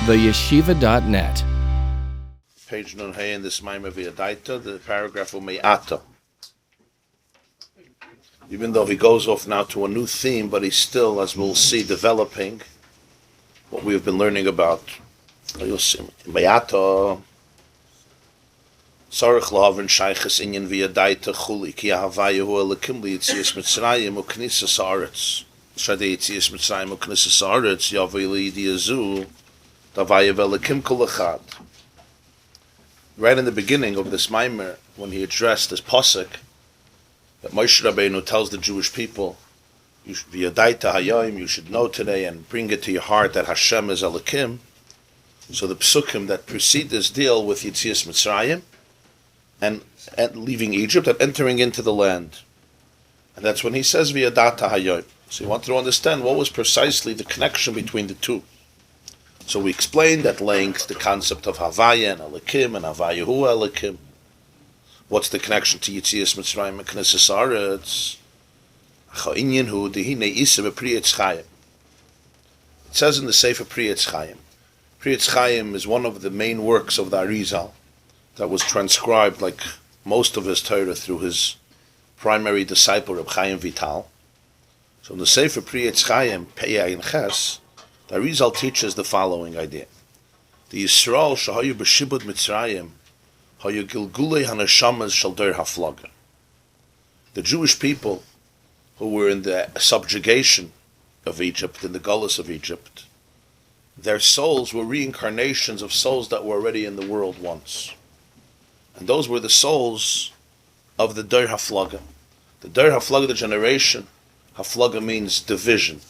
theyeshiva.net. Page Nun Hey in this Maamar V'Yadaita, the paragraph of Me'ata. Even though he goes off now to a new theme, but he's still, as we'll see, developing what we have been learning about. You'll see Me'ata. Sarich Lahavin Shayches Inyan V'Yadaita Chuli Ki Ahavayahu Elikim L'Yitzias Mitzrayim U'Knisas Haaretz. Shadei Yitzias Mitzrayim U'Knisas Haaretz Yavai L'Yidiyazu Davayav Elikim Kol Echad. Right in the beginning of this Maamar, when he addressed this pasuk, that Moshe Rabbeinu tells the Jewish people, you should V'Yadaita Hayom, you should know today and bring it to your heart that Hashem is Elikim. So the psukim that precede this deal with Yitzias Mitzrayim and leaving Egypt and entering into the land. And that's when he says V'Yadata Hayom. So you want to understand what was precisely the connection between the two. So we explained at length the concept of Havaya and Elikim and Havayahu Elikim. What's the connection to Yitzias Mitzrayim and Knesses Haaretz? It says in the Sefer Priyetz Chaim. Priyetz Chaim is one of the main works of the Arizal that was transcribed, like most of his Torah, through his primary disciple, Reb Chaim Vital. So in the Sefer Priyetz Chaim, Pei Ein Ches, the Arizal teaches the following idea: the Yisrael shahayu b'shibud Mitzrayim hayu gilgulei hanashamas shel der haflaga. The Jewish people who were in the subjugation of Egypt, in the gullus of Egypt, their souls were reincarnations of souls that were already in the world once. And those were the souls of the der haflaga. The der haflaga, the generation, haflaga means division.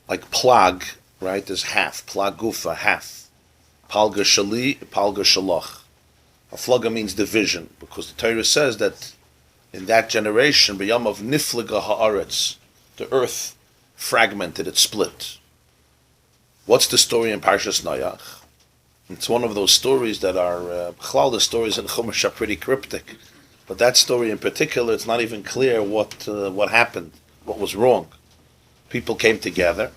Like plag, right, is half. Plag gufa, half. Palga shali, palga shalach. Haflaga means division, because the Torah says that in that generation, b'yam of niflaga haaretz, the earth fragmented, it split. What's the story in Parshas Noach? It's one of those stories that are, the stories in Chumash are pretty cryptic. But that story in particular, it's not even clear what happened, what was wrong. People came together,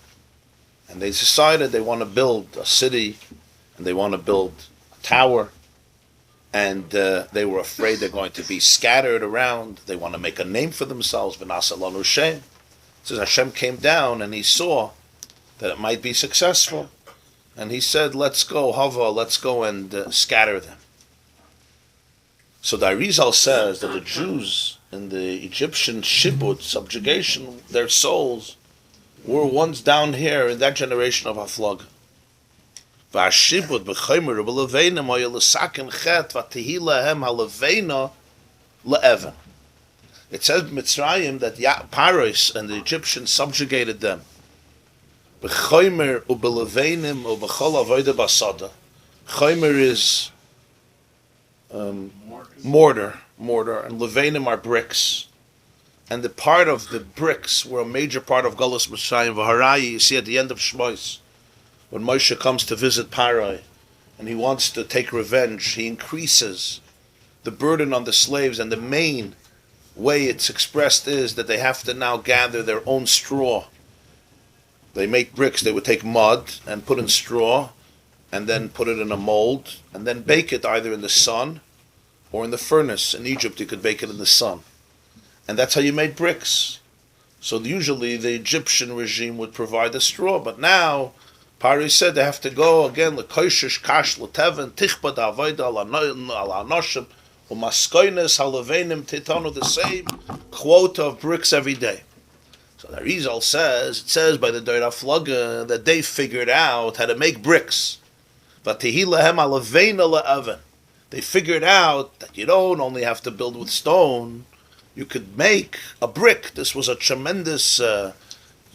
and they decided they want to build a city, and they want to build a tower, and they were afraid they're going to be scattered around. They want to make a name for themselves. V'nasa lanu Shem. It says Hashem came down, and he saw that it might be successful, and he said, let's go, Hava, let's go and scatter them. So the Arizal says that the Jews in the Egyptian shibud, subjugation, their souls were once down here in that generation of Haflag. It says Mitzrayim that Paris and the Egyptians subjugated them. Chomer is mortar, and levanim are bricks. And the part of the bricks were a major part of Galus Mitzrayim. V'harayi, you see at the end of Shmois, when Moshe comes to visit Parai, and he wants to take revenge, he increases the burden on the slaves, and the main way it's expressed is that they have to now gather their own straw. They make bricks, they would take mud and put in straw, and then put it in a mold, and then bake it either in the sun or in the furnace. In Egypt, you could bake it in the sun. And that's how you made bricks. So usually the Egyptian regime would provide the straw, but now Pari said they have to go again l'koishish kash l'teven tichbad avoda al anoshim u'maskoines halevenim titanu, the same quota of bricks every day. So the Arizal says by the Doira Flaga that they figured out how to make bricks. But tehilahem alavena la'aven. They figured out that you don't only have to build with stone. You could make a brick. This was a tremendous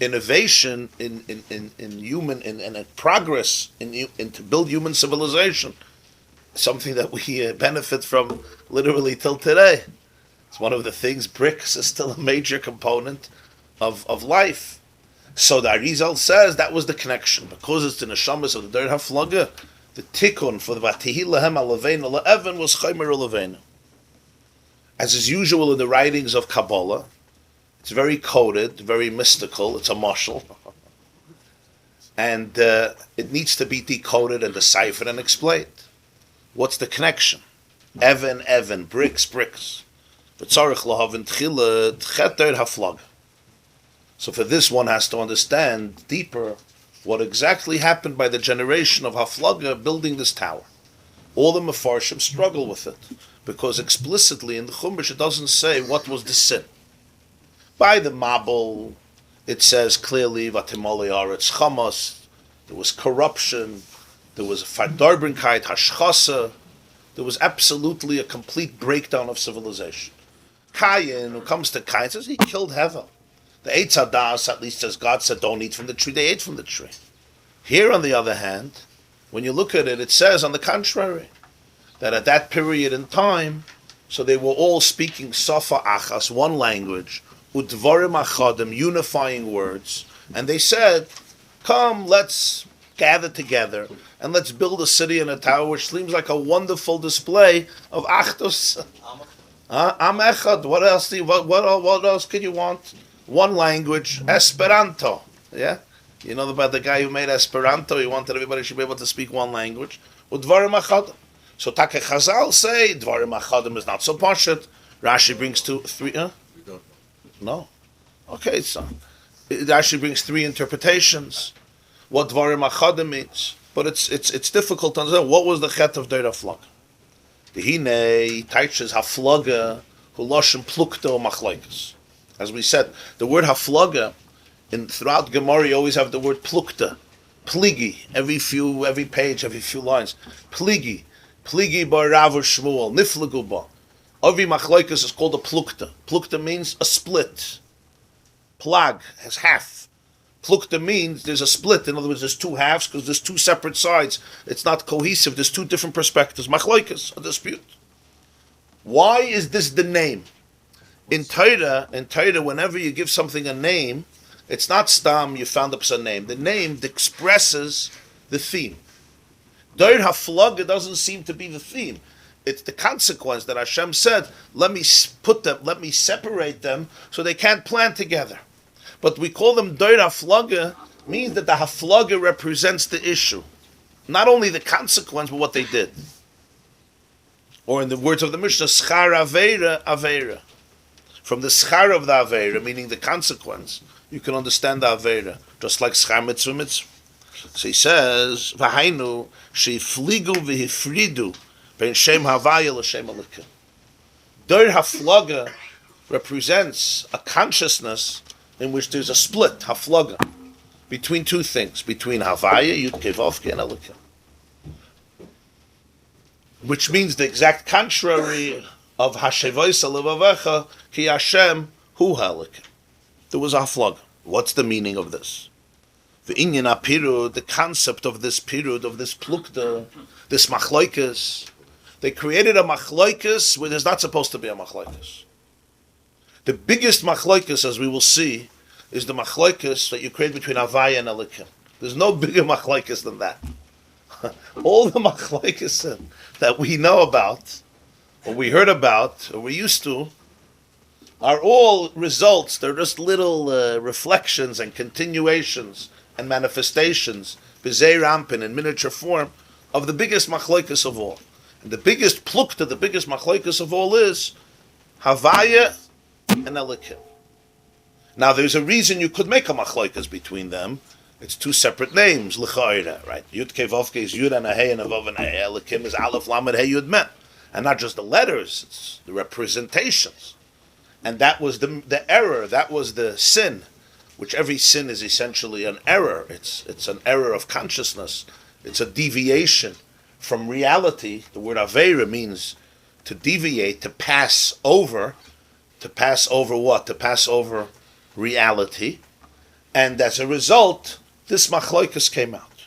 innovation in human in progress in to build human civilization. Something that we benefit from literally till today. It's one of the things. Bricks is still a major component of life. So the Arizal says that was the connection, because it's the neshamas of the Der Haflaga. The tikkun for the Vatihilahem Alavena La'evan was Chomer Alavena. As is usual in the writings of Kabbalah, it's very coded, very mystical, it's a mashal. And it needs to be decoded and deciphered and explained. What's the connection? Evan, bricks. So for this, one has to understand deeper what exactly happened by the generation of Haflaga building this tower. All the Mefarshim struggle with it, because explicitly in the Chumash it doesn't say what was the sin. By the Mabul, it says clearly, Vatimoli Aretz Chamos, there was corruption, there was Fardarbrinkheit, Hashchasa, there was absolutely a complete breakdown of civilization. Cain, who comes to Cain, says he killed Hevel. The Eitz Hadas, at least as God said, don't eat from the tree, they ate from the tree. Here, on the other hand, when you look at it, it says, on the contrary, that at that period in time, so they were all speaking Safa Achas, one language, Udvarim Achadim, unifying words, and they said, come, let's gather together, and let's build a city and a tower, which seems like a wonderful display of Achdus. Am Echad, what else could you want? One language, Esperanto, yeah? You know about the guy who made Esperanto, he wanted everybody should be able to speak one language. Udvarim Achadim. So Take Chazal say, Dvarim Achadim is not so pashut. Rashi brings three, huh? We don't know. No? Okay, so Rashi brings three interpretations, what Dvarim Achadim means. But it's difficult to understand what was the chet of Deir HaFlag. The Hine, Taiches HaFlaga, Huloshem Plukta or Machlaikas. As we said, the word Haflaga, throughout Gemara, you always have the word plukta, pligi, every page, every few lines. Pligi bar Rav or Shmuel, niflagu ba. Every machlokes is called a plukta. Plukta means a split. Plag has half. Plukta means there's a split. In other words, there's two halves because there's two separate sides. It's not cohesive. There's two different perspectives. Machlokes, a dispute. Why is this the name? In Torah, whenever you give something a name, it's not stam, you found up a name. The name expresses the theme. Deir HaFlaga doesn't seem to be the theme. It's the consequence that Hashem said, let me separate them so they can't plan together. But we call them Deir HaFlaga, means that the Haflaga represents the issue. Not only the consequence, but what they did. Or in the words of the Mishnah, Schar Aveira, Aveira. From the schar of the Aveira, meaning the consequence, you can understand the Aveira, just like schar mitzvah mitzvah. So he says, V'hainu, she'ifligu v'hifridu, ben shem havaya l'shem alikim. Deir HaFlaga represents a consciousness in which there's a split, Haflaga, between two things, between Havaya, Yud Kei Vav Kei, and Alikim. Which means the exact contrary of Hashevoisa Levavecha Ki Hashem Hu Halikim. There was a Haflaga. What's the meaning of this? The Inyan HaPirud, the concept of this Pirud, of this Plukta, this Machloikas. They created a Machloikas where there's not supposed to be a Machloikas. The biggest Machloikas, as we will see, is the Machloikas that you create between Havaya and Alikim. There's no bigger Machloikas than that. All the Machloikas that we know about, or we heard about, or we used to, are all results. They're just little reflections and continuations and manifestations, b'zei rampin, in miniature form, of the biggest machloikas of all. And the biggest plukta, the biggest machloikas of all is Havaya and Elikim. Now there's a reason you could make a machloikas between them. It's two separate names, l'cha'ira, right? Yud Kei Vav Kei is Yud and a Hey and a Vav and a Hey. Elikim is Aleph Lamed Hey Yud Mem. And not just the letters, it's the representations. And that was the error, that was the sin, which every sin is essentially an error. It's an error of consciousness. It's a deviation from reality. The word Aveira means to deviate, to pass over. To pass over what? To pass over reality. And as a result, this machloikas came out.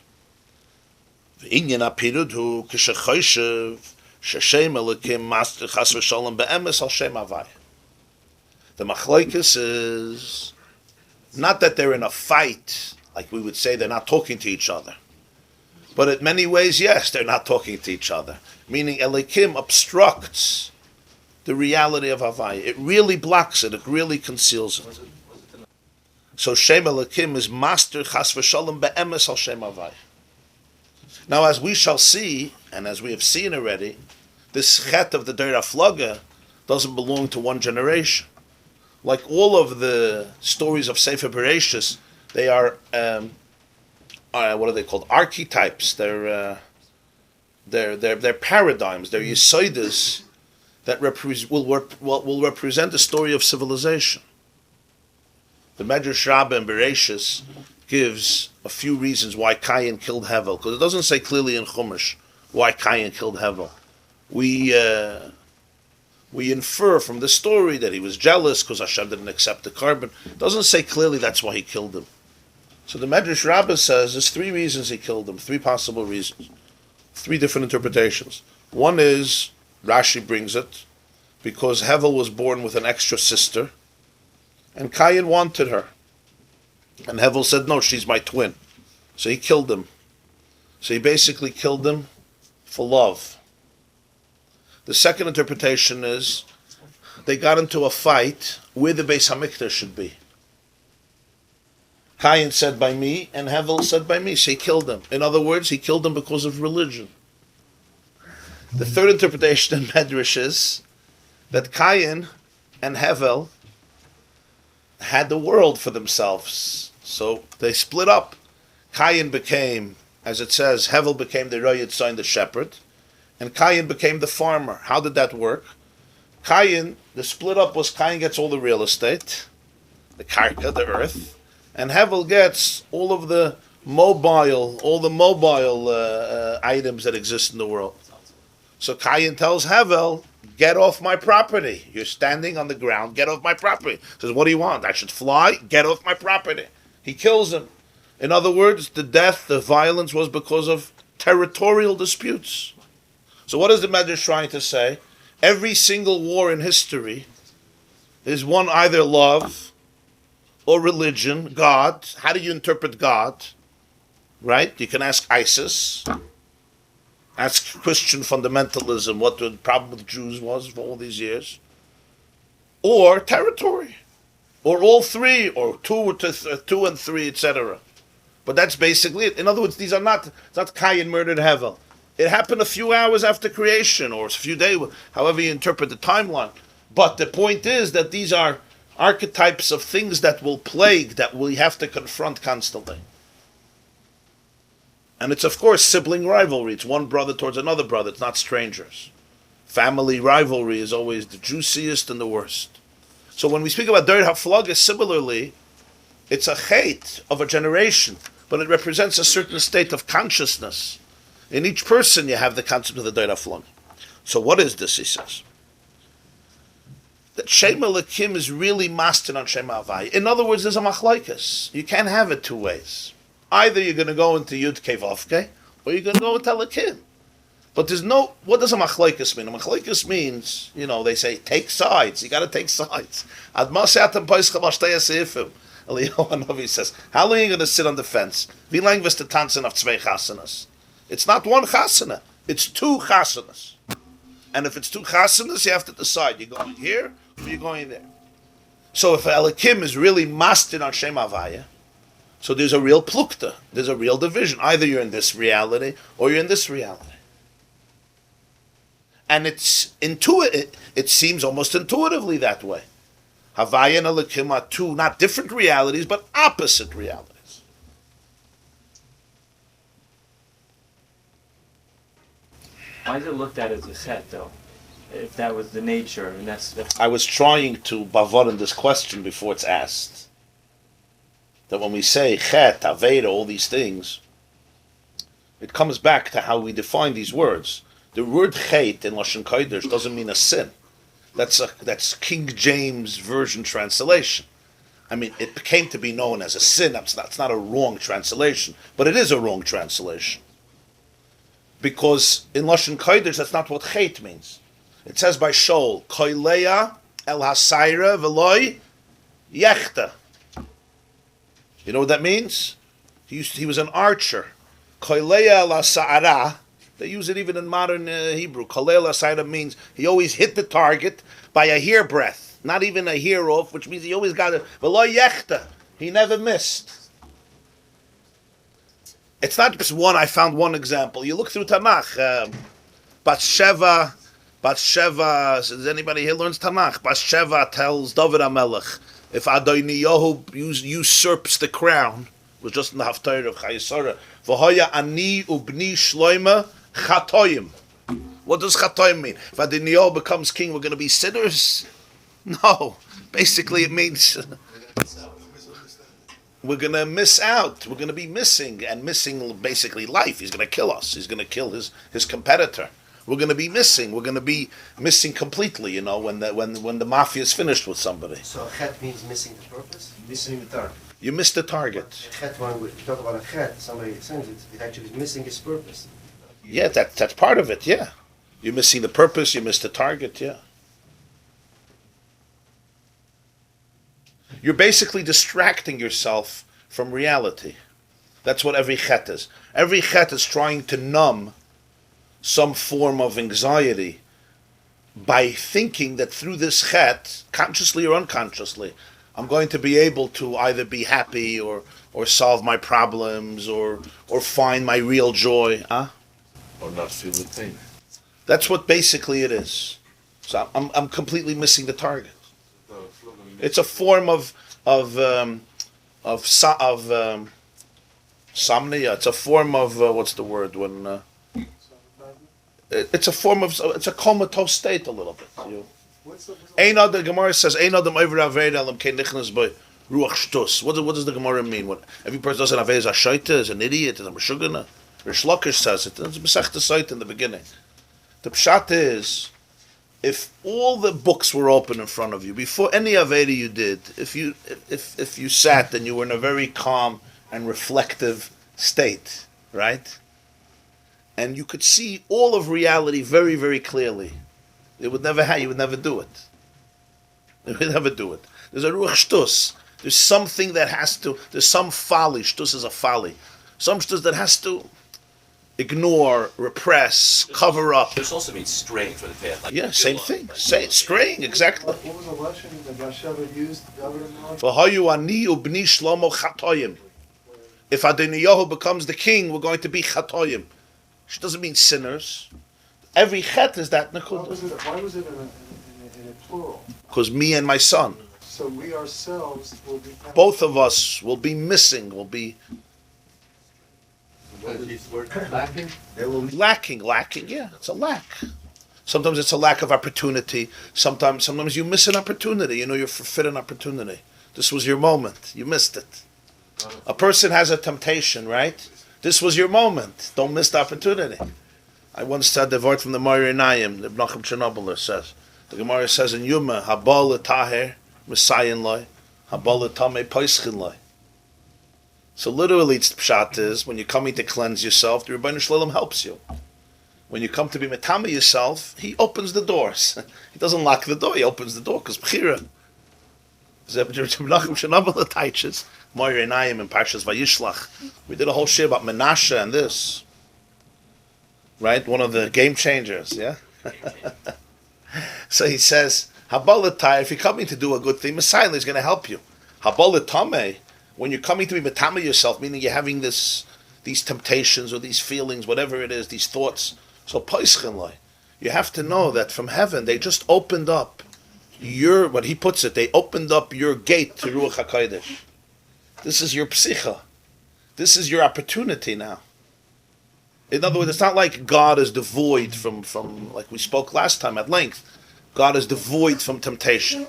V'inyan ha'pirud hu k'shechoshev sheshem elikim master chas v'sholem be'emes al shem havaya. The machloikas is not that they're in a fight, like we would say they're not talking to each other. But in many ways, yes, they're not talking to each other. Meaning Elikim obstructs the reality of Havaya. It really blocks it. It really conceals it. So Shem Elokim is master chas v'shalom be'emes al Shem Havai. Now, as we shall see, and as we have seen already, this chet of the Deir HaFlaga doesn't belong to one generation. Like all of the stories of Sefer Bereshis, they are what are they called? Archetypes. They're paradigms. They're yesodis that will represent the story of civilization. The Medrash Rabbah in Bereshis gives a few reasons why Cain killed Hevel, because it doesn't say clearly in Chumash why Cain killed Hevel. We infer from the story that he was jealous because Hashem didn't accept the carbon. It doesn't say clearly that's why he killed him. So the Medrash Rabbah says there's three reasons he killed him, three possible reasons, three different interpretations. One is, Rashi brings it, because Hevel was born with an extra sister, and Cain wanted her. And Hevel said, no, she's my twin. So he killed him. So he basically killed him for love. The second interpretation is they got into a fight where the Beis HaMikdash should be. Cain said by me, and Hevel said by me, so he killed him. In other words, he killed him because of religion. The third interpretation in Medrash is that Cain and Hevel had the world for themselves. So they split up. Cain became, as it says, Hevel became the Royad son, the shepherd, and Cain became the farmer. How did that work? Cain, the split up was Cain gets all the real estate, the karka, the earth, and Hevel gets all of the mobile items that exist in the world. So Cain tells Hevel, get off my property. You're standing on the ground, get off my property. He says, what do you want? I should fly? Get off my property. He kills him. In other words, the death, the violence was because of territorial disputes. So what is the Medrash trying to say? Every single war in history is one either love or religion, God. How do you interpret God? Right? You can ask ISIS. Ask Christian fundamentalism what the problem with Jews was for all these years. Or territory. Or all three, or two and three, etc. But that's basically it. In other words, it's not Cain murdered Hevel. It happened a few hours after creation, or a few days, however you interpret the timeline. But the point is that these are archetypes of things that will plague, that we have to confront constantly. And it's, of course, sibling rivalry. It's one brother towards another brother. It's not strangers. Family rivalry is always the juiciest and the worst. So when we speak about Deir HaFlaga, similarly, it's a hate of a generation, but it represents a certain state of consciousness. In each person you have the concept of the Deir HaFlaga. So what is this, he says? That Shem Elokim is really mastered on Shem Havai. In other words, there's a machlokes. You can't have it two ways. Either you're going to go into Yud Kei Vav Kei, or you're going to go into Elokim. But there's no, what does a machlokes mean? A machlokes means, they say, take sides. You got to take sides. Eliyahu Hanavi says, how long are you going to sit on the fence? Wie lang wirst du tanzen auf zwei chasanas? It's not one chasana. It's two chasanas. And if it's two chasanas, you have to decide. You're going here, or you're going there. So if Elokim is really mastered on Shem Havaya, so there's a real plukta. There's a real division. Either you're in this reality, or you're in this reality. And it seems almost intuitively that way. Havaya and Elokim are two, not different realities, but opposite realities. Why is it looked at as a set, though? If that was the nature, and that's... I was trying to bavod in this question before it's asked. That when we say chet, aveda, all these things, it comes back to how we define these words. The word chet in Lashon Kodesh doesn't mean a sin. That's King James Version translation. I mean, it came to be known as a sin. It's not a wrong translation, but it is a wrong translation. Because in Lashon Kodesh, that's not what chet means. It says by Shul, koileya el hasayra veloy yechta. You know what that means? He was an archer. Koileya el hasa'ara. They use it even in modern Hebrew. Koleya el hasa'ara means he always hit the target by a hairbreadth. Not even a hair off, which means he always got it. Veloy yechta. He never missed. It's not just one. I found one example. You look through Tanakh. Bathsheba. Does anybody here learns Tanakh? Bathsheba tells David HaMelech, if Adoniyahu usurps the crown, it was just in the Haftarah of Chayesara. V'hoya ani ubni shloima chatoyim. What does chatoyim mean? If Adoniyahu becomes king, we're going to be sinners? No. Basically, it means we're going to miss out. We're going to be missing, and missing basically life. He's going to kill us. He's going to kill his competitor. We're going to be missing. We're going to be missing completely, when the mafia is finished with somebody. So a chet means missing the purpose? Missing the target. You missed the target. A chet, when we talk about a chet, somebody sings it actually is missing his purpose. Yeah, that's part of it, yeah. You're missing the purpose, you missed the target, yeah. You're basically distracting yourself from reality. That's what every chet is. Every chet is trying to numb some form of anxiety by thinking that through this chet, consciously or unconsciously, I'm going to be able to either be happy or solve my problems or find my real joy. Or not feel the pain. That's what basically it is. So I'm completely missing the target. It's a form of somnia. It's a form of what's the word when? It's a form of it's a comatose state a little bit. The Gemara says Ein adam over aved alam kein nichnas by ruach shtus. What does the Gemara mean? When every person does an aved is a shaita, is an idiot, is a meshugana. Rish Lakish says it. It's a Masechta site in the beginning. The pshat is, if all the books were open in front of you before any aveda you did, if you sat and you were in a very calm and reflective state, right, and you could see all of reality very, very clearly, you would never do it. You would never do it. There's a ruach shtus. There's something that has to. There's some folly. Shtus is a folly. Some shtus that has to ignore, repress, cover up. This also means straying from the path. Like same thing. Straying, exactly. What was the lesson that Bathsheba used? V'hayu ani ubni shlomo chatoyim. If Adoniyahu becomes the king, we're going to be chatoyim. Which doesn't mean sinners. Every chet is that nekudah. Why was it in a plural? Because me and my son. So we ourselves will be... Both of us will be missing, will be... Lacking? Lacking, yeah, it's a lack. Sometimes it's a lack of opportunity. Sometimes you miss an opportunity. You're forfeit an opportunity. This was your moment. You missed it. A person has a temptation, right? This was your moment. Don't miss the opportunity. I once said the word from the Maamar Einayim, the Menachem Chernobyl says. The Gemara says in Yuma, Habal l'taher, Messiah loy, Habal l'tameh paischin loy. So literally, the pshat is, when you're coming to cleanse yourself, the Rebbeinu Shalom helps you. When you come to be metame yourself, he opens the doors. He doesn't lock the door, he opens the door, because b'chira. Menachem Chernobyl teaches, Maamar Einayim in Parshas Vayishlach. We did a whole shit about Menashe and this. Right? One of the game changers, yeah? So he says, Habalatai, if you're coming to do a good thing, Messiah is going to help you. Habalatame, when you're coming to be metame yourself, meaning you're having these temptations or these feelings, whatever it is, these thoughts. So paischenloi, you have to know that from heaven, they just opened up what he puts it, they opened up your gate to Ruach HaKodesh. This is your psicha. This is your opportunity now. In other words, it's not like God is devoid from like we spoke last time at length. God is devoid from temptation.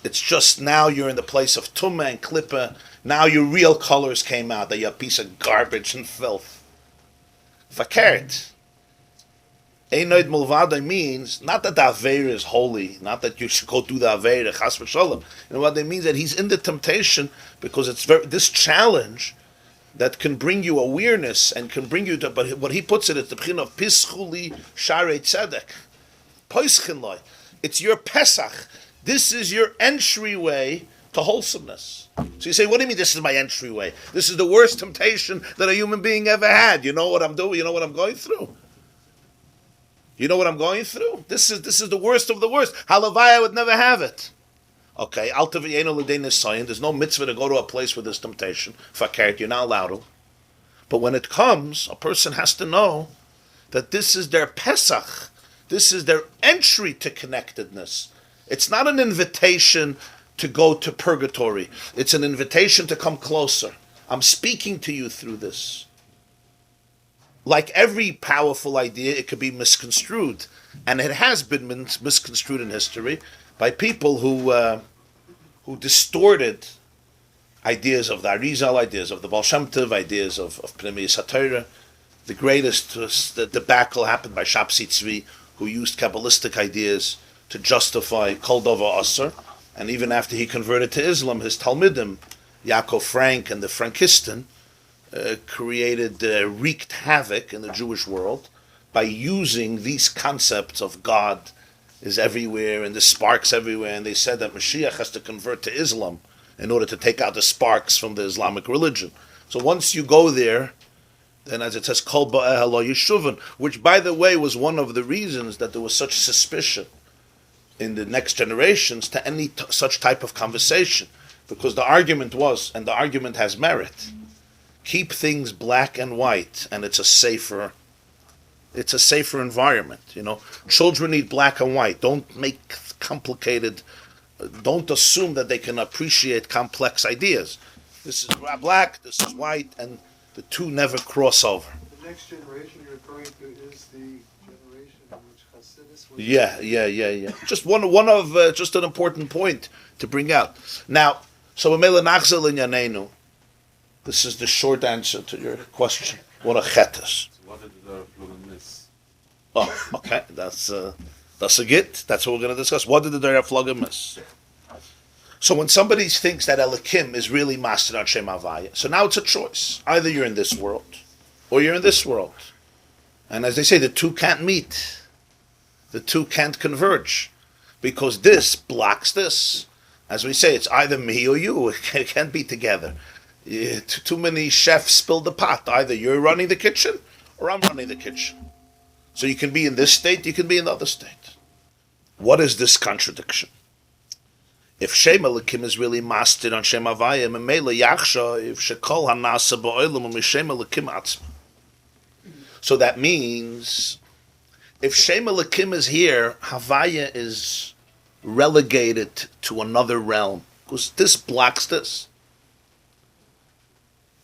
It's just now you're in the place of tumah and klippa. Now your real colors came out, that you're a piece of garbage and filth. Fakert. Einoid mulvada means not that the Aveira is holy, not that you should go do the Aveira, chas v'sholem. What it means that he's in the temptation because it's this challenge that can bring you awareness and can bring you to, but what he puts it is the p'chin of pischuli sharei tzedek. Poischenloi. It's your Pesach. This is your entryway to wholesomeness. So you say, what do you mean this is my entryway? This is the worst temptation that a human being ever had. You know what I'm doing? You know what I'm going through? You know what I'm going through? This is the worst of the worst. Halavai, I would never have it. Okay, there's no mitzvah to go to a place where there's temptation. Fakert, you're not allowed to. But when it comes, a person has to know that this is their Pesach. This is their entry to connectedness. It's not an invitation to go to purgatory. It's an invitation to come closer. I'm speaking to you through this. Like every powerful idea, it could be misconstrued. And it has been misconstrued in history by people who distorted ideas of the Arizal, ideas of the Baal Shem Tov, ideas of Pnimiyus HaTorah. The greatest debacle happened by Shapsi Tzvi, who used Kabbalistic ideas to justify Kol Dova Asr. And even after he converted to Islam, his Talmidim, Yaakov Frank and the Frankisten, wreaked havoc in the Jewish world by using these concepts of God is everywhere and the sparks everywhere. And they said that Mashiach has to convert to Islam in order to take out the sparks from the Islamic religion. So once you go there, then as it says, Kol Ba'eh Lo Yeshuvin, which by the way was one of the reasons that there was such suspicion in the next generations to any such type of conversation. Because the argument was, and the argument has merit, keep things black and white, and it's a safer environment. Children need black and white. Don't make complicated. Don't assume that they can appreciate complex ideas. This is black. This is white, and the two never cross over. The next generation you're referring to is the generation in which Chassidus was... Yeah. Just an important point to bring out. Now, so Mele Nachzel in Yanenu. This is the short answer to your question. What a chetas. What did the Flugel miss? Oh, okay. That's a git. That's what we're going to discuss. What did the Derech Flugel miss? So when somebody thinks that Elikim is really mastered on Shem Havaya, so now it's a choice. Either you're in this world, or you're in this world. And as they say, the two can't meet. The two can't converge. Because this blocks this. As we say, it's either me or you. It can't be together. Too many chefs spilled the pot. Either you're running the kitchen, or I'm running the kitchen. So you can be in this state, you can be in the other state. What is this contradiction? If Shem Elikim is really mastered on Shem Havaya, Memela Yachsha, if Shekol Hanasa Ba'olam Mishem Elikim Atzma. So that means, if Shem Elikim is here, Havaya is relegated to another realm, because this blocks this.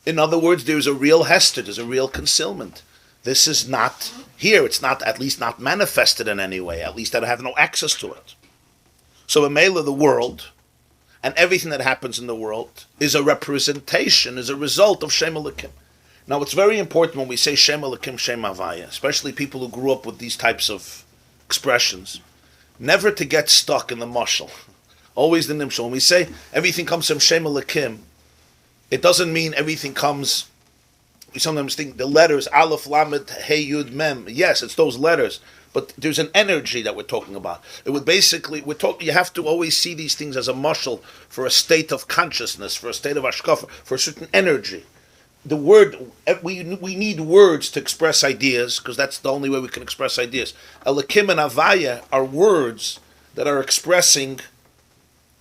In other words, there's a real hester, there's a real concealment. This is not here, it's not, at least not manifested in any way, at least I have no access to it. So in Mela, the world, and everything that happens in the world, is a representation, is a result of Shem Elikim. Now it's very important when we say Shem Elikim, Shem Havaya, especially people who grew up with these types of expressions, never to get stuck in the mashal. Always the nimshal. When we say everything comes from Shem Elikim, it doesn't mean everything comes. We sometimes think the letters Aleph, Lamed, Hey, Yud, Mem. Yes, it's those letters, but there's an energy that we're talking about. It would basically you have to always see these things as a mashal for a state of consciousness, for a state of ashkafa, for a certain energy. The word we need words to express ideas because that's the only way we can express ideas. Elikim and Havaya are words that are expressing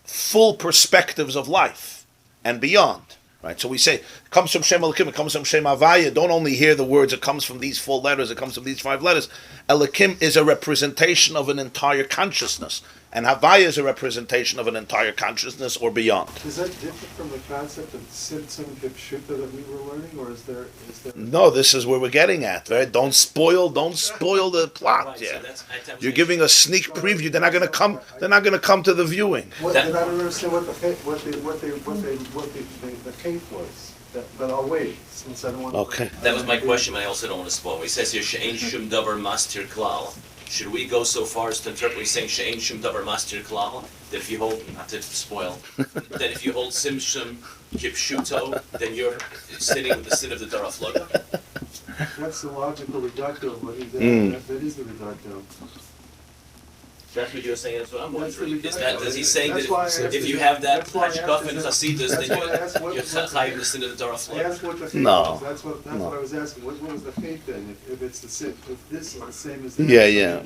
full perspectives of life and beyond. Right, so we say, it comes from Shem Elikim, it comes from Shem Havaya. Don't only hear the words, it comes from these 4 letters, it comes from these 5 letters. Elikim is a representation of an entire consciousness. And Havaya is a representation of an entire consciousness or beyond. Is that different from the concept of Tzimtzum Kipshuta that we were learning, or is there... No, this is where we're getting at, right? Don't spoil the plot. Right, Yeah, so you're giving a sneak preview. They're not going to come. They're not going to come to the viewing. Then I don't understand what the case was. But I'll wait since I don't want. Okay. That was my question, but I also don't want to spoil. He says here, She'ein shum davar mastir klal. Should we go so far as to interpret he's saying She'ein shum davar mastir klal? That if you hold, not to spoil, that if you hold simshum kipshuto, then you're sitting with the sin of the darafloga? That's the logical reductio of what he's saying. That is the reductio. That's what you're saying, that's what I'm That's wondering. the Is that, does he saying That's why I that asked if you the- have that that's why I asked hashkaf in the- Chassidus, that's then why I asked what- you're chayiv the sin of the I darafloga? asked what the fate No. was. That's what I was asking. What was the fate then? If it's the same, if this is the same as that. Yeah.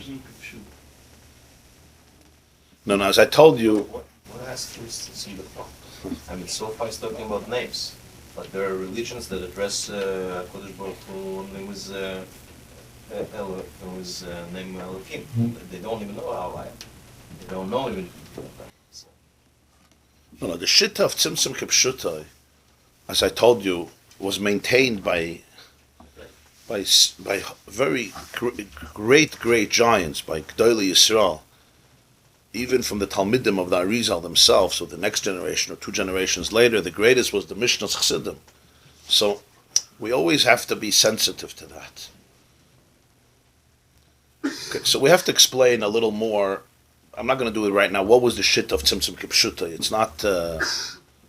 No. As I told you, Well, that's some I mean, so far it's talking about names, but there are religions that address Kodesh Baruch Hu only with name Elohim. They don't even know how they don't know even. No, the Shitta of Tzimtzum Kipshutai, as I told you, was maintained by very great giants, by Gdolei Yisrael, even from the Talmidim of the Arizal themselves, or the next generation or 2 generations later. The greatest was the Mishnah's Chassidim. So we always have to be sensitive to that. Okay, so we have to explain a little more. I'm not going to do it right now. What was the shit of Tzimtzum Kipshutai? It's not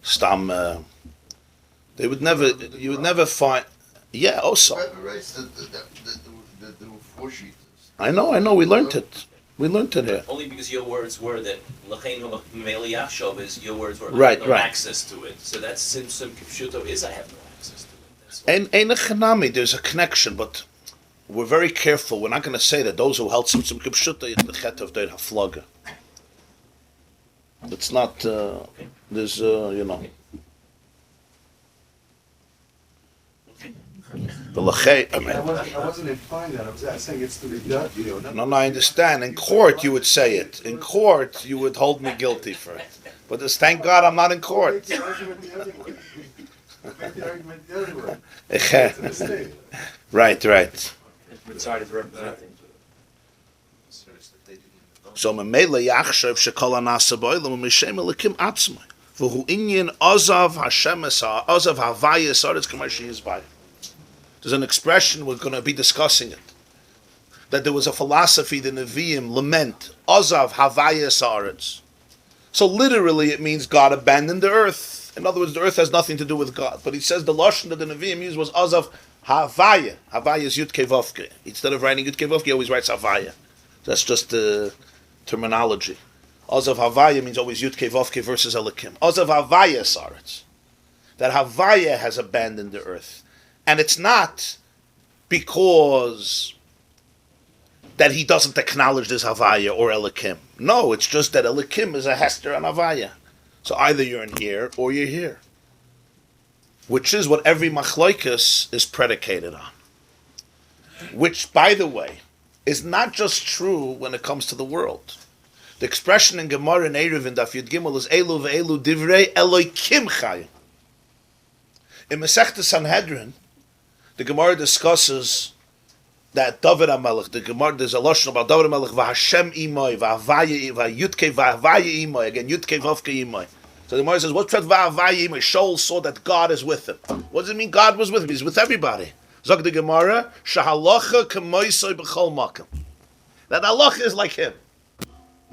Stam. You would never find. Yeah, also. There were 4 sheets. I know. We learned it. We learned it here. Only because your words were that L'cheinu Meli Yachshov is your words were I Right, have no right. access to it. So that's Tzimtzum Kipshuto is I have no access to it. That's And there's a connection, but we're very careful. We're not going to say that those who held Tzimtzum Kipshutai is the chet of their haflaga. It's not. There's The lachay. I wasn't implying that. I was saying it's to be done. No, I understand. In court, you would say it. In court, you would hold me guilty for it. But thank God I'm not in court. Make the argument the other way. Make the argument the other way. It's a mistake. Right. It's retarded representing. So memele yachshav shekol anasa boilam u'mishem elikim atzmai v'hu inyan ozav Hashem ozav havaya saretz k'mar is by. There's an expression, we're going to be discussing it, that there was a philosophy, the Nevi'im lament, Ozav Havaya Saaretz. So literally it means God abandoned the earth. In other words, the earth has nothing to do with God. But he says the Lashon that the Nevi'im used was Ozav Havaya. Havaya is Yud Kevovke. Instead of writing Yud Kevovke, he always writes Havaya. That's just the terminology. Ozav Havaya means always Yud Kevovke versus Elikim. Ozav Havaya Saaretz. That Havaya has abandoned the earth. And it's not because that he doesn't acknowledge this Havaya or Elikim. No, it's just that Elikim is a Hester and Havaya. So either you're in here or you're here. Which is what every machloikus is predicated on. Which, by the way, is not just true when it comes to the world. The expression in Gemara and Erev in Daf Yud Gimel is Elu ve'elu divrei Elokim chayim. In Masechta Sanhedrin, the Gemara discusses that David HaMelech, the Gemara, there's a lashon about David HaMelech, v'Hashem imoi, v'Havaya, v'Yutke, v'Havaya imoi, again, Yutke, v'Havke imoi. So the Gemara says, what's that v'Havaya imoi? Shaul saw that God is with him. What does it mean God was with him? He's with everybody. Zog the Gemara, shahalacha k'moisoi b'chol makom. That halacha is like him.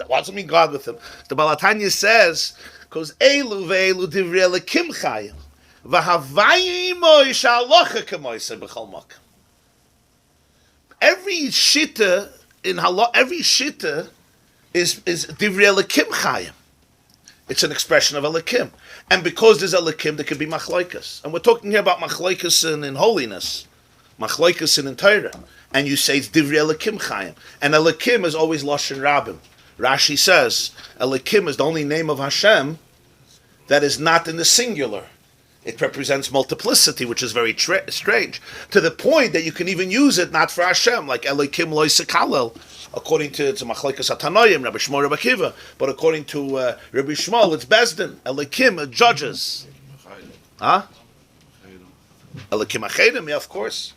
What does it mean God with him? The Baal HaTanya says, because elu ve'elu divrei Elokim chayim. Every shita in halach, every shita is divrei Elokim chayim. It's an expression of Elokim, and because there's Elokim, there can be machloikas. And we're talking here about machloikas in holiness, machloikas in Torah, and you say it's divrei Elokim chayim, and Elokim is always lashon rabim. Rashi says Elokim is the only name of Hashem that is not in the singular. It represents multiplicity, which is very strange, to the point that you can even use it not for Hashem, like Elokim lo yisekalel, according to Machlokes HaTanoim, Rabbi Shmuel, Rabbi Akiva, but according to Rabbi Shmuel, it's Bezdin, Elokim, judges. Huh? Elokim Achedim, yeah, of course.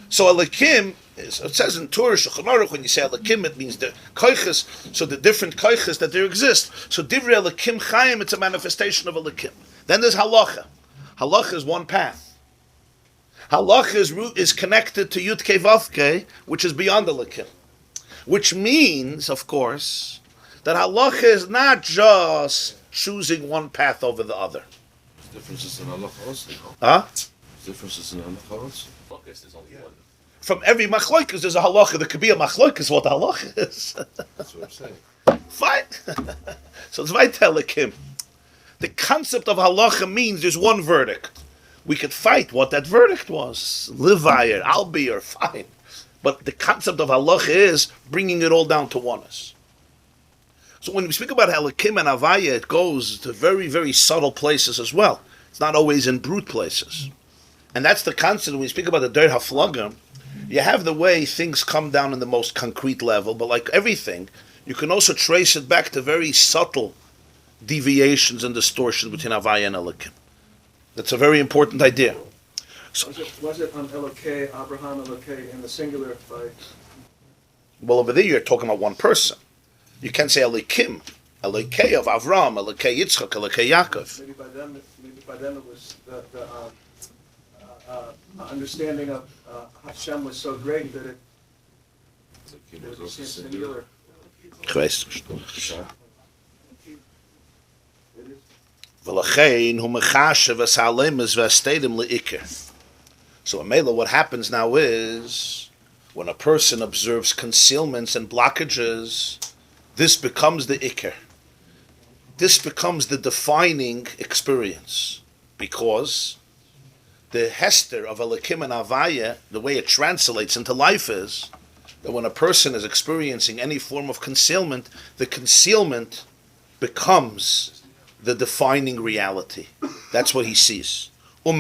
So Elokim, it says in Torah, Shulchan Aruch, when you say Elokim, it means the koiches, so the different koiches that there exist. So Divrei Elokim Chaim, it's a manifestation of Elokim. Then there's Halacha. Halacha is one path. Halacha is connected to Yud Kei Vav Kei, which is beyond the Elokim. Which means, of course, that halacha is not just choosing one path over the other. There's differences in halacha also. Huh? There's differences in halacha also. There's only one. From every machloikas, there's a halacha. There could be a machloikas what the halacha is. That's what I'm saying. Fine. So it's Vaitelikim. The concept of halacha means there's one verdict. We could fight what that verdict was. Livayir, Albir, fine. But the concept of halacha is bringing it all down to oneness. So when we speak about Elikim and Havaya, it goes to very, very subtle places as well. It's not always in brute places. And that's the concept when we speak about the Der Haflagah. You have the way things come down in the most concrete level, but like everything, you can also trace it back to very subtle deviations and distortions between Havaya and Elikim. That's a very important idea. So, Was it on Elokei, Abraham Elokei, in the singular by... well, over there you're talking about one person. You can't say Elikim, Elokei of Avram, Elokei Yitzchak, Elokei Yaakov. Maybe by them it was the understanding of Hashem was so great that it became singular. V'lachein hu mechashev es ha'alemes v'astedim le'ikr. So, Amela, what happens now is, when a person observes concealments and blockages, this becomes the ikr. This becomes the defining experience. Because the hester of Elikim and Havaya, the way it translates into life is, that when a person is experiencing any form of concealment, the concealment becomes the defining reality. That's what he sees. Which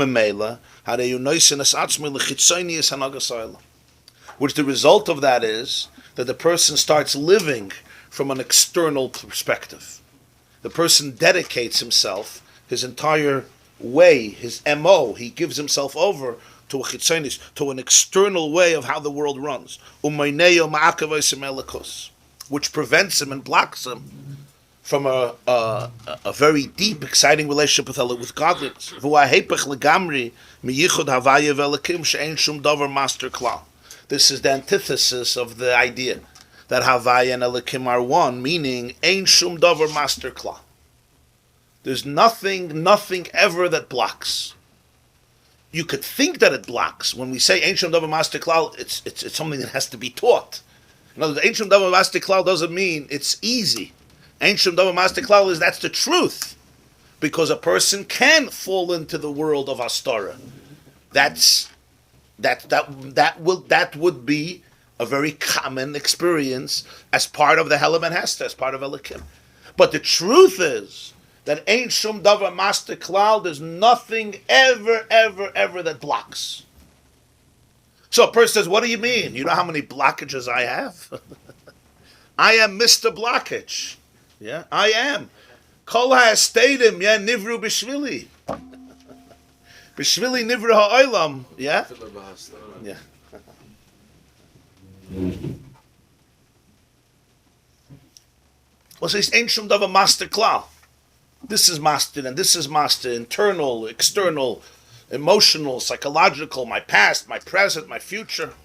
the result of that is that the person starts living from an external perspective. The person dedicates himself, his entire way, his MO, he gives himself over to a chitzonis, to an external way of how the world runs. Which prevents him and blocks him from a very deep, exciting relationship with godliness. This is the antithesis of the idea that Havaya and Elikim are one, meaning Ein Shum Davar Master Klal. There's nothing ever that blocks. You could think that it blocks. When we say Ein Shum Davar Master Klal, it's something that has to be taught. In other words, Ein Shum Davar Master Klal doesn't mean it's easy. Ein Shum Davar Master Klal is that's the truth, because a person can fall into the world of Hastara. That would be a very common experience as part of the Helam and Hester, as part of Elikim. But the truth is that Ein Shum Davar Master Klal, there's nothing ever that blocks. So a person says, what do you mean? You know how many blockages I have? I am Mr. Blockage. Yeah, I am. Kol ha'estadim, yeah, nivru b'shvili. B'shvili nivru ha'olam, yeah? Yeah. Well, so it's Ein Shum Davar Master Klal. This is master and this is master, internal, external, emotional, psychological, my past, my present, my future.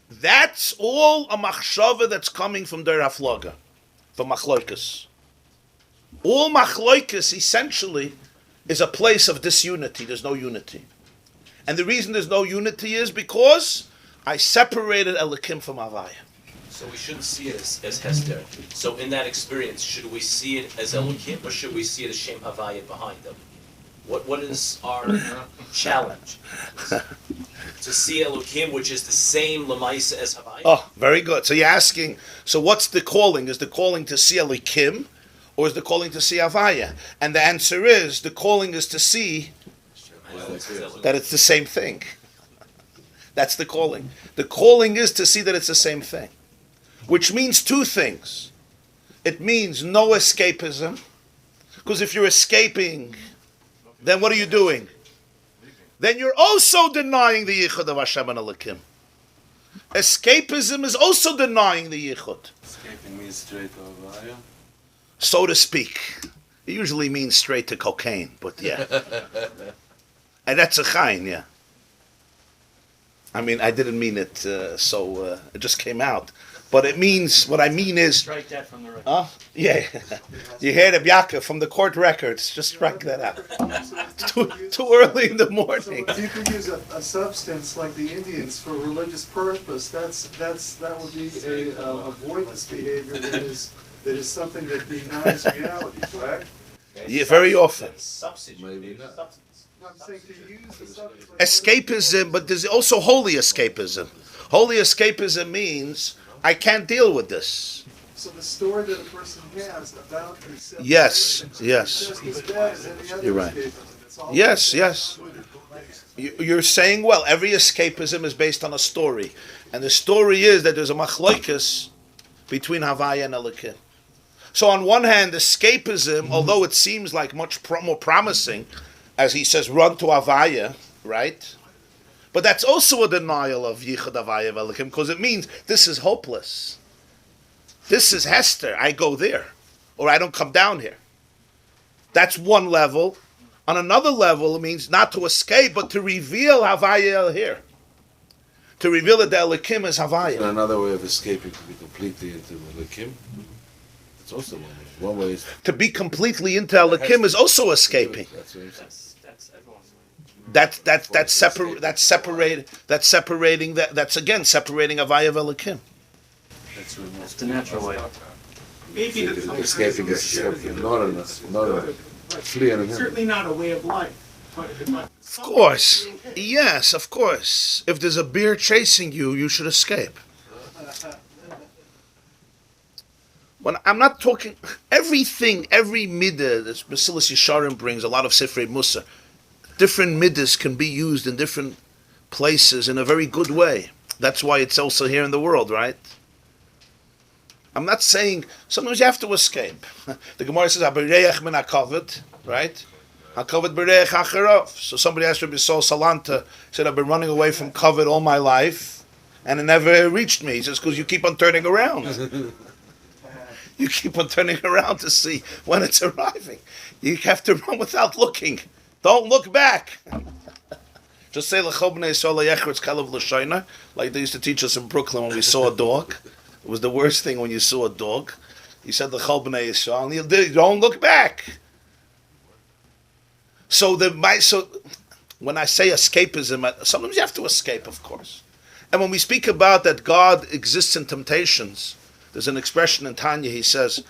That's all a machshava that's coming from Der Haflagah, from machloikas. All machloikas essentially is a place of disunity. There's no unity. And the reason there's no unity is because I separated Elikim from Havaya. So we shouldn't see it as Hester. So in that experience, should we see it as Elikim, or should we see it as Shem Havaya behind them? What is our challenge? To see Elikim, which is the same Lamaisa as Havaya? Oh, very good. So you're asking, so what's the calling? Is the calling to see Elikim, or is the calling to see Havaya? And the answer is, the calling is to see that it's the same thing. That's the calling. The calling is to see that it's the same thing. Which means two things. It means no escapism. Because if you're escaping, then what are you doing? Then you're also denying the yichud of Hashem and Elikim. Escapism is also denying the yichud. Escaping means straight to Havaya. So to speak. It usually means straight to cocaine, but yeah. And that's a Chaim, yeah. I mean, I didn't mean it, so it just came out. But it means, what I mean is... Strike that from the record. Yeah. You heard it, Yaakov, from the court records. Just strike that out. Too early in the morning. So if you could use a substance like the Indians for religious purpose, that would be a avoidance behavior that is something that denies reality, correct? Yeah, very often. Maybe not. I'm saying to use the substance like Escapism, but there's also holy escapism. Holy escapism means, I can't deal with this. So the story that a person has about his Yes, separation yes. is just as bad as any other You're right. escapism. It's all Yes, yes. You're saying well. Every escapism is based on a story, and the story is that there's a machloikus between Havaya and Elikim. So on one hand, escapism, although it seems like much more promising, as he says, run to Havaya, right? But that's also a denial of Yichud Havaya Elikim, because it means this is hopeless. This is Hester. I go there, or I don't come down here. That's one level. On another level, it means not to escape, but to reveal Havaya here. To reveal that the Elikim is Havaya. And another way of escaping to be completely into Elikim. It's also one way. One way is To be completely into Elikim is also escaping. that's what I'm saying. That's everyone's way. That's separating. That's again separating Havaya Elikim. That's the natural way. Maybe the Escaping is escaping. Not a fleeing. certainly not a way of life. But Of course, yes, of course. If there's a bear chasing you, you should escape. When I'm not talking everything, every midah that Basilis Yesharim brings, a lot of Sifrei Musa, different middas can be used in different places in a very good way. That's why it's also here in the world, right? I'm not saying sometimes you have to escape. The Gemara says "Abireich min hakavod," right? Hakavod bireich acharav. So somebody asked Rabbi Sol Salanta, said, "I've been running away from kavod all my life, and it never reached me." He says, "Because you keep on turning around." You keep on turning around to see when it's arriving. You have to run without looking. Don't look back. Just say l'chobnei sola yechritz kalav l'shoina, like they used to teach us in Brooklyn when we saw a dog. It was the worst thing when you saw a dog. He said l'chobnei yisrael, and don't look back. So when I say escapism, sometimes you have to escape, of course. And when we speak about that God exists in temptations, there's an expression in Tanya, he says,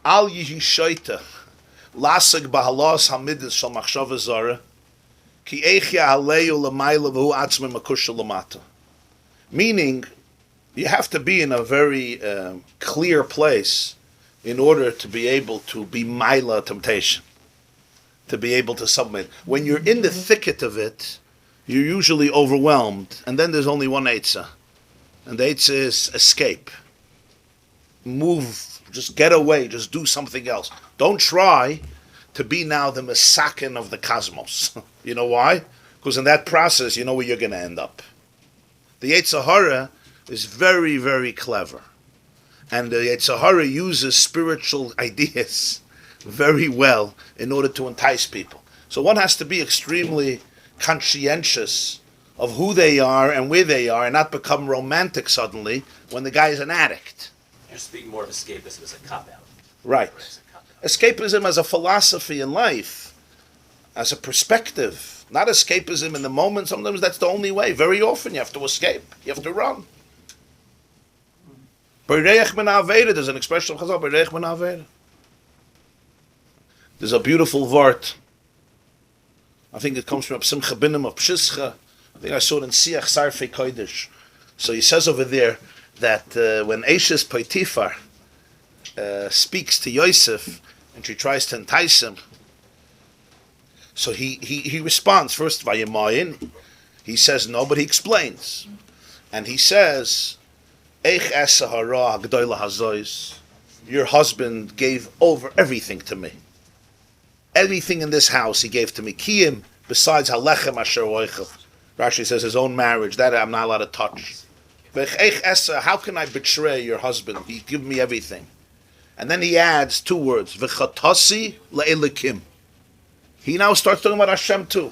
Al yihi shoita, lasig bahalos hamidus shal machshava zara, ki eichya aleyu l'mayla v'hu atzme makusha l'mata. Meaning, you have to be in a very clear place in order to be able to be maila temptation, to be able to submit. When you're in the thicket of it, you're usually overwhelmed, and then there's only one eitzah, and the eitzah is escape. Move, just get away, just do something else. Don't try to be now the Mesakin of the cosmos. You know why? Because in that process, you know where you're going to end up. The Yetzer Hara is very, very clever. And the Yetzer Hara uses spiritual ideas very well in order to entice people. So one has to be extremely conscientious of who they are and where they are and not become romantic suddenly when the guy is an addict. You're speaking more of escapism as a cop-out. Right. Escapism as a philosophy in life, as a perspective, not escapism in the moment. Sometimes that's the only way. Very often you have to escape. You have to run. Bereich min aveda. There's an expression of Chazal, Bereich min aveda. There's a beautiful vart. I think it comes from Simcha Binim of Pshischa. I think I saw it in Siach Sarfei Kodesh. So he says over there that when Eshes Potiphar speaks to Yosef and she tries to entice him, so he responds first Vayemayin. He says no, but he explains, and he says, Eich esa hara hagdola hazois. Your husband gave over everything to me. Everything in this house he gave to me. Kiyim, besides halechem asher oichel. Rashi says his own marriage, that I'm not allowed to touch. How can I betray your husband? He gave me everything. And then he adds two words, V'chatasi le'elikim. He now starts talking about Hashem too.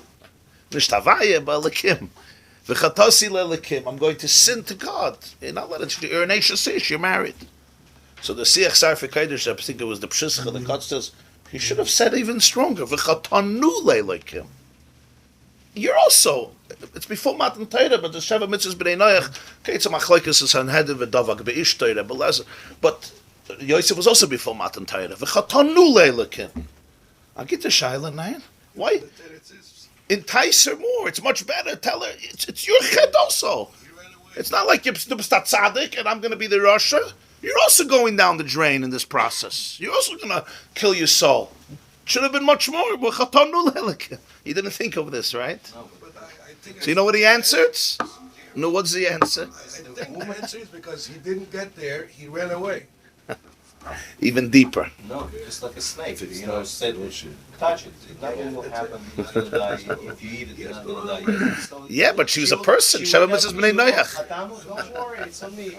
Nishtavaya ba'elikim. V'chatasi le'elikim. I'm going to sin to God. You're not letting you're an Eishes, you're married. So the Siach Sarfei Kodesh, I think it was the Pshischa, the Kotzes, he should have said even stronger, V'chatanu le'elikim. You're also, it's before Matan Torah, but the Sheva Mitzvahs B'nei Noach, okay, it's a machlokes is Sanhedrin v'Davak be'ish Torah, but Yosef was also before Matan Torah. V'chatanu le'elikim. I'll get to Shaila now. Why? Entice her more. It's much better. Tell her, it's your chet also. It's not like you're tzaddik and I'm going to be the Rasha. You're also going down the drain in this process. You're also going to kill your soul. Should have been much more. He didn't think of this, right? So you know what he answered? No, what's the answer? I think the answer is because he didn't get there, he ran away. Even deeper. No, just like a snake. Said, touch it. Nothing will happen. You're going to die. If you eat it, you're not going to die. So Yeah, but she was a person. Sheva Mitzvahs B'nai Noach. Don't worry, it's on me.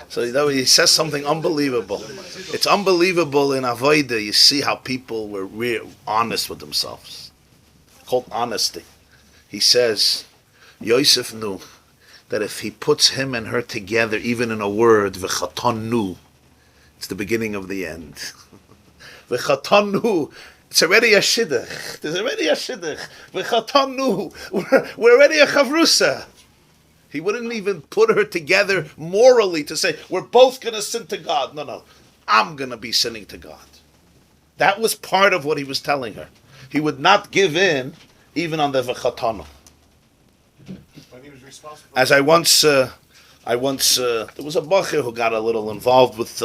So he says something unbelievable. It's unbelievable in Avodah. You see how people were real honest with themselves. Called honesty. He says, Yosef knew that if he puts him and her together, even in a word, v'chatanu, it's the beginning of the end. V'chatanu, it's already a shidduch. There's already a shidduch. V'chatanu, we're already a chavrusa. He wouldn't even put her together morally to say, we're both going to sin to God. No. I'm going to be sinning to God. That was part of what he was telling her. He would not give in even on the v'chatanu. As I once, there was a bacher who got a little involved with,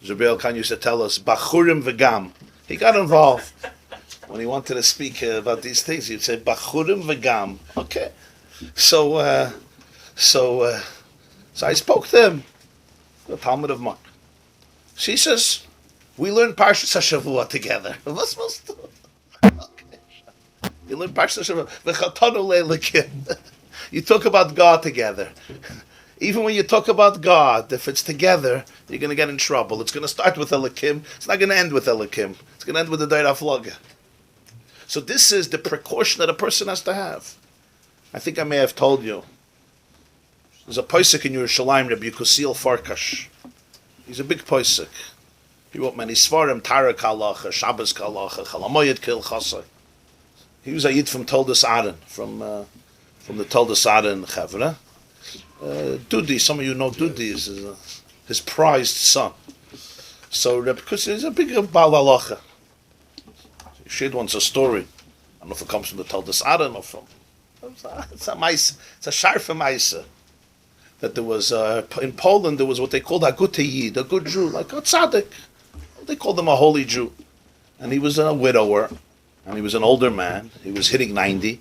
Rabbi Khan used to tell us, Bachurim v'gam. He got involved. When he wanted to speak about these things, he'd say, Bachurim v'gam. Okay. So I spoke to him, the Talmud of Monsey. She says, we learned Parshas Hashavua together. What's supposed to? Okay. You learn Parshas Hashavua. You talk about God together. Even when you talk about God, if it's together, you're going to get in trouble. It's going to start with Elikim. It's not going to end with Elikim. It's going to end with the Daira Floga. So this is the precaution that a person has to have. I think I may have told you. There's a posek in Yerushalayim, Rabbi Kusil Farkash. He's a big posek. He wrote many svarim, Tarak Halacha, Shabbos Halacha, Chalamoyed Kil Chasai. He was a yid from Toldos Aaron, from the Toldos Aaron Chavra. Dudi, some of you know Dudi is his prized son. So Rabbi Kusil is a big Baal Halacha. He shared once a story. I don't know if it comes from the Toldos Aaron or from. It's a sharfa maisa. That there was in Poland there was what they called a good Yid, a good Jew, like a tzaddik. They called him a holy Jew, and he was a widower, and he was an older man. He was hitting 90,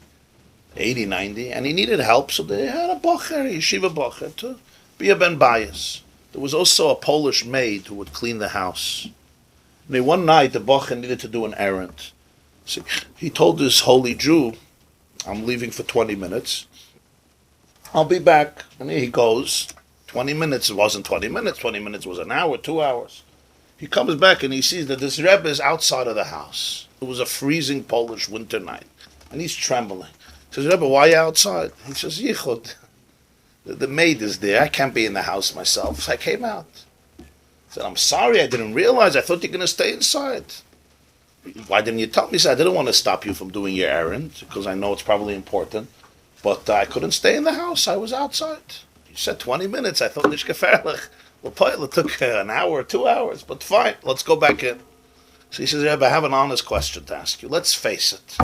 and he needed help. So they had a bocher, a yeshiva bocher, to be a ben bayis. There was also a Polish maid who would clean the house. And then one night the bocher needed to do an errand. So he told this holy Jew, I'm leaving for 20 minutes. I'll be back. And here he goes. 20 minutes, it wasn't 20 minutes. 20 minutes was an hour, 2 hours. He comes back and he sees that this Rebbe is outside of the house. It was a freezing Polish winter night. And he's trembling. He says, Rebbe, why are you outside? He says, Yichud, the maid is there. I can't be in the house myself. So I came out. He said, I'm sorry, I didn't realize. I thought you were going to stay inside. Why didn't you tell me? He said, I didn't want to stop you from doing your errand because I know it's probably important. But I couldn't stay in the house. I was outside. You said 20 minutes. I thought nicht gefährlich. Well, it took an hour, 2 hours. But fine, let's go back in. So he says, Rebbe, I have an honest question to ask you. Let's face it.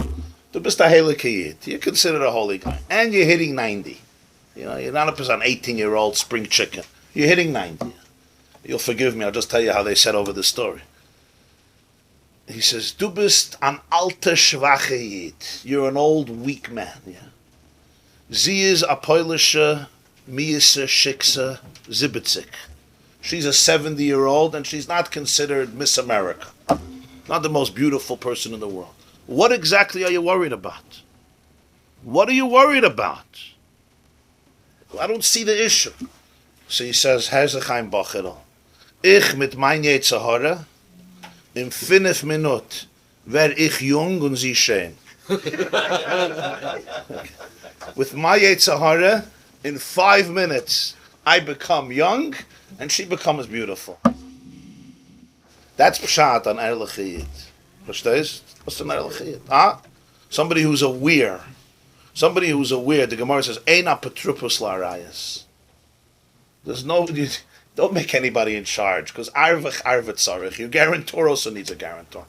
Du bist a heilige Yid. You're considered a holy guy. And you're hitting 90. You know, you're not a 18-year-old spring chicken. You're hitting 90. You'll forgive me. I'll just tell you how they said over the story. He says, Du bist an alte schwache Yid. You're an old, weak man. Yeah. Sie is a Polische, Miese, Schickse, Zibitzik. She's a 70-year-old and she's not considered Miss America. Not the most beautiful person in the world. What exactly are you worried about? What are you worried about? I don't see the issue. So he says, Here's a Chaim Bachel. Ich mit mein Yetzirah in 5 Minuten wär ich jung und sie schön. With my Yetzirah, in 5 minutes, I become young and she becomes beautiful. That's pshat on Ehrlich Yid. Verstehst? What's an Ehrlich Yid? Somebody who's aware. Somebody who's aware. The Gemara says, Eina Petrupus Larayas. There's no, don't make anybody in charge, because Arvach Arvet Sarich. Your guarantor also needs a guarantor.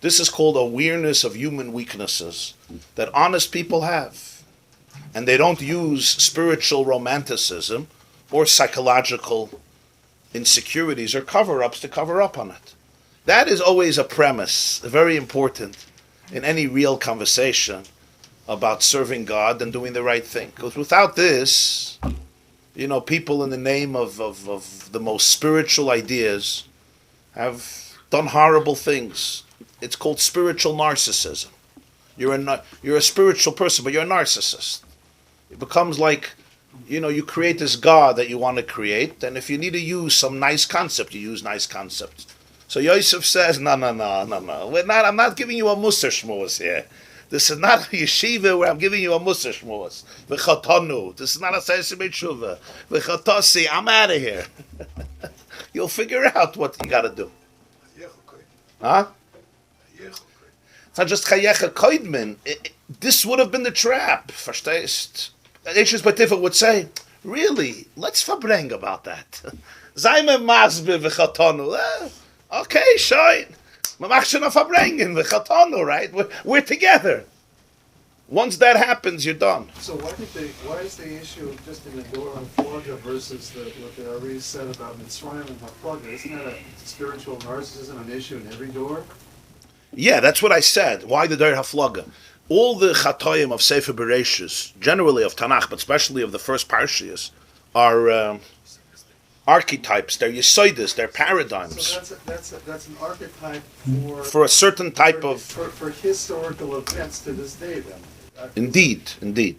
This is called awareness of human weaknesses that honest people have. And they don't use spiritual romanticism or psychological insecurities or cover-ups to cover up on it. That is always a premise, very important in any real conversation about serving God and doing the right thing. Because without this, people in the name of the most spiritual ideas have done horrible things. It's called spiritual narcissism. You're a spiritual person, but you're a narcissist. It becomes like, you create this God that you want to create, and if you need to use some nice concept, you use nice concepts. So Yosef says, no. I'm not giving you a Musar Shmuz here. This is not a yeshiva where I'm giving you a Musar Shmuz. V'chatanu. This is not a Seisei B'tshuva. V'chatasi. I'm out of here. You'll figure out what you got to do. Huh? It's not just Chayecha Koidman. This would have been the trap. Verstehst? Eishes Batifa would say, really, let's verbring about that. Zayme Masbe v'chatanu. Okay, shoin. Mamachshana verbringen v'chatanu, right? We're together. Once that happens, you're done. So why is the issue just in the door on Haflaga versus what the Ari said about Mitzrayim and Haflaga? Isn't that a spiritual narcissism an issue in every door? Yeah, that's what I said. Why the Dor Haflaga? All the Chatoyim of Sefer Bereshis, generally of Tanakh, but especially of the first Parshas, are archetypes. They're Yesoidis, they're paradigms. So that's an archetype for a certain type of... For historical events to this day, then. Indeed,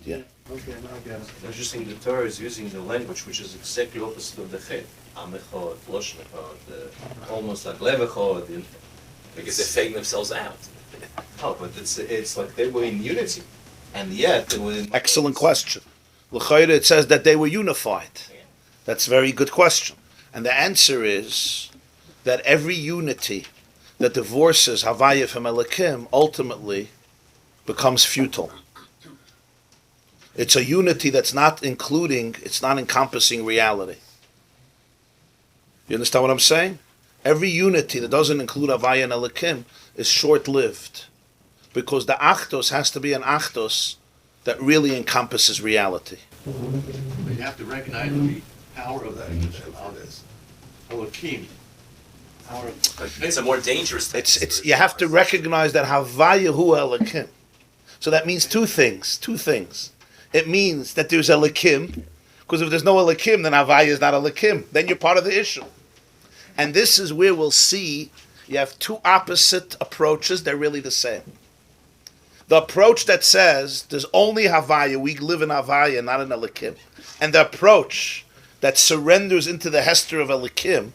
yeah. Okay, now I get it. Interesting, the Torah is using the language which is exactly opposite of the Chet. Amechod, Loshmechod, almost like Levechod. Because they're faking themselves out. Oh, but it's like they were in unity, and yet they were in... Excellent question. L'chayre, it says that they were unified. That's a very good question. And the answer is that every unity that divorces Havaya from Elokim ultimately becomes futile. It's a unity that's not encompassing reality. You understand what I'm saying? Every unity that doesn't include Havaya and Elokim is short-lived. Because the Achtos has to be an Achtos that really encompasses reality. You have to recognize the power of that. Elohim. It's a more dangerous thing. It's you have to recognize that Havaya hu Elokim. So that means two things. It means that there's Elokim, because if there's no Elokim, then Havaya is not Elokim. Then you're part of the issue. And this is where we'll see you have two opposite approaches. They're really the same. The approach that says there's only Havaya, we live in Havaya, not in Elokim. And the approach that surrenders into the Hester of Elokim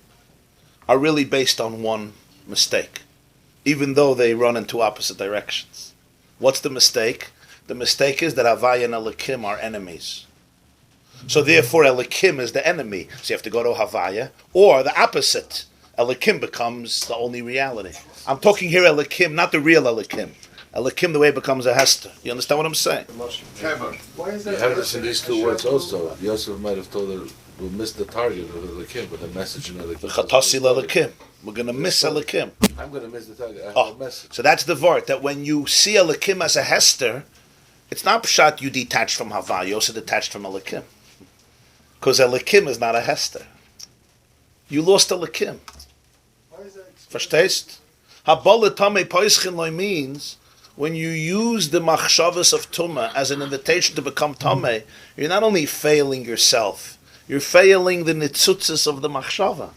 are really based on one mistake, even though they run in two opposite directions. What's the mistake? The mistake is that Havaya and Elokim are enemies. So therefore Elokim is the enemy. So you have to go to Havaya, or the opposite. Elokim becomes the only reality. I'm talking here Elokim, not the real Elokim. Elokim, the way it becomes a Hester. You understand what I'm saying? Why is You that? have this in these two words also. Yosef might have told her, we'll miss the target of Elokim, but the message in Elokim. V'chatasi Elokim. We're going to miss Elokim. I'm going to miss the target. I have a message. So that's the word, that when you see Elokim as a Hester, it's not pshat you detach from Havaya, you also detached from Elokim. Because Elokim is not a Hester. You lost Elokim. Why is that? Verstehst? Habala Tamei Poischin Loi means when you use the machshavas of Tumah as an invitation to become Tamei, you're not only failing yourself, you're failing the nitzutzis of the machshava.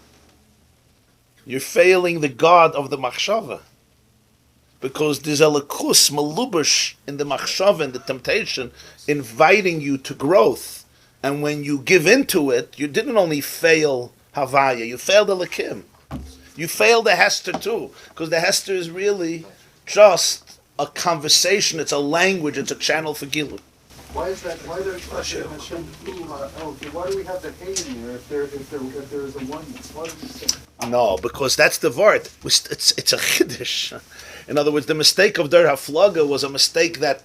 You're failing the God of the machshava. Because there's a lekus malubush in the machshava, in the temptation, inviting you to growth. And when you give into it, you didn't only fail Havaya, you failed Elokim. You failed the Hester too, because the Hester is really just a conversation, it's a language, it's a channel for Gilui. Why is that? Why do we have the hate in there if there is a oneness? Why do we say? No, because that's the word. It's a chiddush. In other words, the mistake of Der Haflaga was a mistake that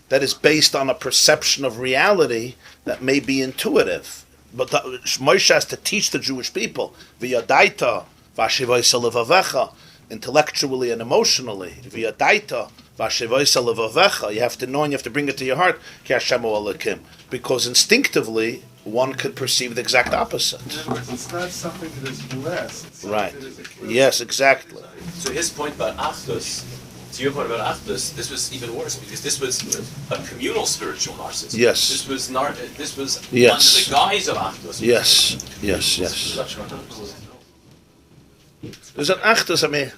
is based on a perception of reality that may be intuitive. But Moshe has to teach the Jewish people v'yadaita v'ashivaisa levavecha, intellectually and emotionally. V'yadaita v'ashivaisa levavecha. You have to know and you have to bring it to your heart. Ki Hashem Elokim. Because instinctively, one could perceive the exact opposite. In other words, it's not something that is less. It's Right. something that is a Yes, exactly. So his point about Achdus, to your point about Achdus, this was even worse because this was a communal spiritual narcissism. Yes. This was Yes. under the guise of Achdus. Yes. There's an Achdus, I mean,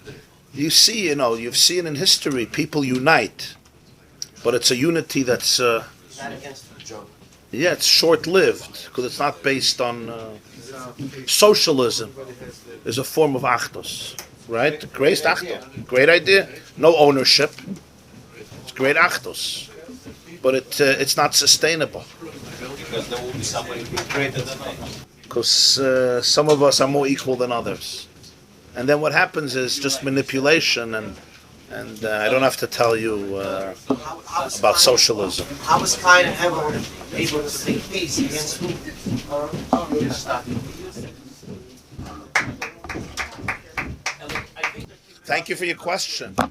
you see, you've seen in history, people unite, but it's a unity that's, Not against the joke. it's short-lived, because it's not based on socialism. Is a form of Achdus, right? Great Achdus, great idea. No ownership. It's great Achdus, but it's not sustainable. Because there will be somebody greater than us. Because some of us are more equal than others, and then what happens is just manipulation, and I don't have to tell you about socialism. How was Cain and Abel able to make peace against who? Thank you for your question. I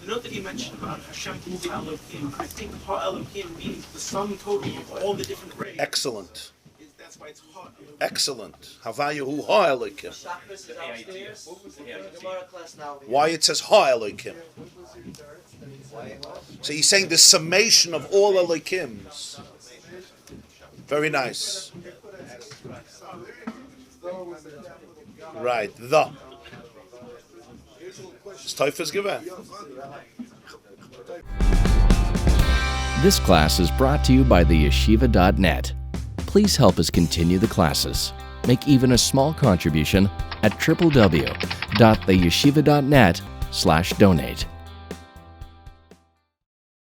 know that you mentioned about Hashem Hu Elohim. I think Ha Elohim means the sum total of all the different rays. Excellent. That's why it's Ha Elohim. Excellent. Havayahu Ha Elokim. Why it says Ha Elokim? So he's saying the summation of all Elokims. Very nice. Right. The. Steifers given. This class is brought to you by theyeshiva.net. Please help us continue the classes. Make even a small contribution at www.theyeshiva.net/donate.